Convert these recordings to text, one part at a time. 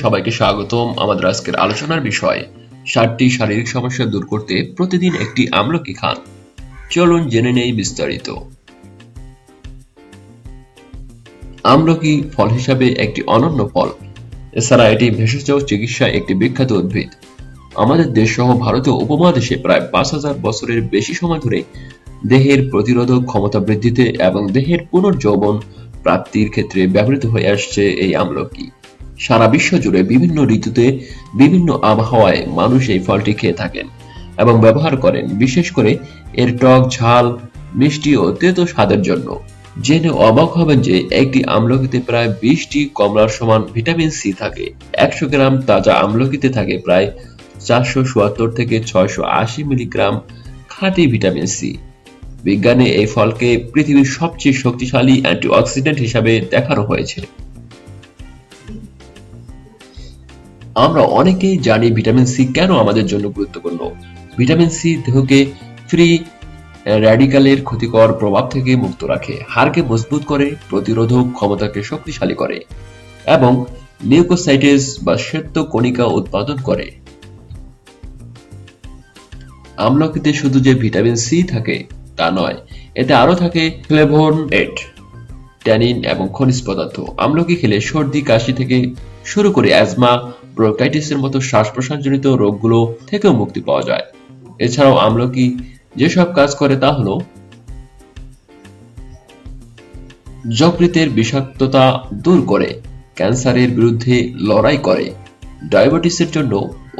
সবাইকে স্বাগতম। আমাদের আজকের আলোচনার বিষয় 7টি শারীরিক সমস্যা দূর করতে প্রতিদিন একটি আমলকি খান। চলুন জেনে নেই বিস্তারিত। আমলকি ফল হিসাবে একটি অনন্য ফল। এছাড়া এটি ভেষজ চিকিৎসায় একটি বিখ্যাত উদ্ভিদ। আমাদের দেশ সহ ভারতীয় উপমহাদেশে প্রায় 5000 বছরের বেশি সময় ধরে দেহের প্রতিরোধক ক্ষমতা বৃদ্ধিতে এবং দেহের পুনর্যৌবন প্রাপ্তির ক্ষেত্রে ব্যবহৃত হয়ে আসছে এই আমলকি। সারা বিশ্ব জুড়ে বিভিন্ন ঋতুতে বিভিন্ন আবহাওয়ায় মানুষ এই ফলটি খেয়ে থাকেন এবং ব্যবহার করেন, বিশেষ করে এর টক, ঝাল, মিষ্টি ও তেতো স্বাদের জন্য। জেনে অবাক হবেন যে একটি আমলকিতে প্রায় 20টি কমলার সমান ভিটামিন সি থাকে। 100 গ্রাম তাজা আমলকিতে থাকে প্রায় 477 থেকে 680 মিলিগ্রাম খাঁটি ভিটামিন সি। বিজ্ঞানে এই ফলকে পৃথিবীর সবচেয়ে শক্তিশালী অ্যান্টিঅক্সিডেন্ট হিসাবে দেখানো হয়েছে। আমরা অনেকেই জানি ভিটামিন সি কেন আমাদের জন্য গুরুত্বপূর্ণ। ভিটামিন সি দেহকে ফ্রি র্যাডিক্যালের ক্ষতিকর প্রভাব থেকে মুক্ত রাখে, হাড়কে মজবুত করে, প্রতিরোধক ক্ষমতাকে শক্তিশালী করে এবং লিউকোসাইটেস বা শ্বেত কণিকা উৎপাদন করে। আমলকিতে শুধু যে ভিটামিন সি থাকে তা নয়, এতে আরো থাকে ফ্লেভোনয়েড, ট্যানিন এবং খনিজ পদার্থ। আমলকি খেলে সর্দি, কাশি থেকে শুরু করে অ্যাজমা, ব্রঙ্কাইটিসের মতো শ্বাস-প্রশ্বাসজনিত রোগগুলো থেকেও মুক্তি পাওয়া যায়। এছাড়াও আমলকি যেসব কাজ করে তা হলো যকৃতের বিষাক্ততা দূর করে, ক্যান্সারের বিরুদ্ধে লড়াই করে, ডায়াবেটিসের জন্য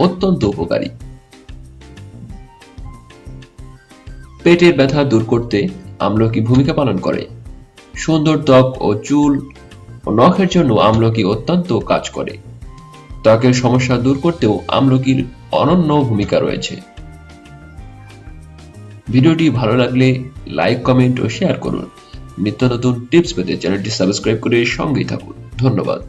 অত্যন্ত উপকারী, পেটের ব্যথা দূর করতে আমলকি ভূমিকা পালন করে, সুন্দর ত্বক ও চুল ও নখের জন্য আমলকি অত্যন্ত কাজ করে, ত্বকের সমস্যা দূর করতেও আমলকির অনন্য ভূমিকা রয়েছে। ভিডিওটি ভালো লাগলে লাইক, কমেন্ট ও শেয়ার করুন। নিত্য নতুন টিপস পেতে চ্যানেলটি সাবস্ক্রাইব করে সঙ্গেই থাকুন। ধন্যবাদ।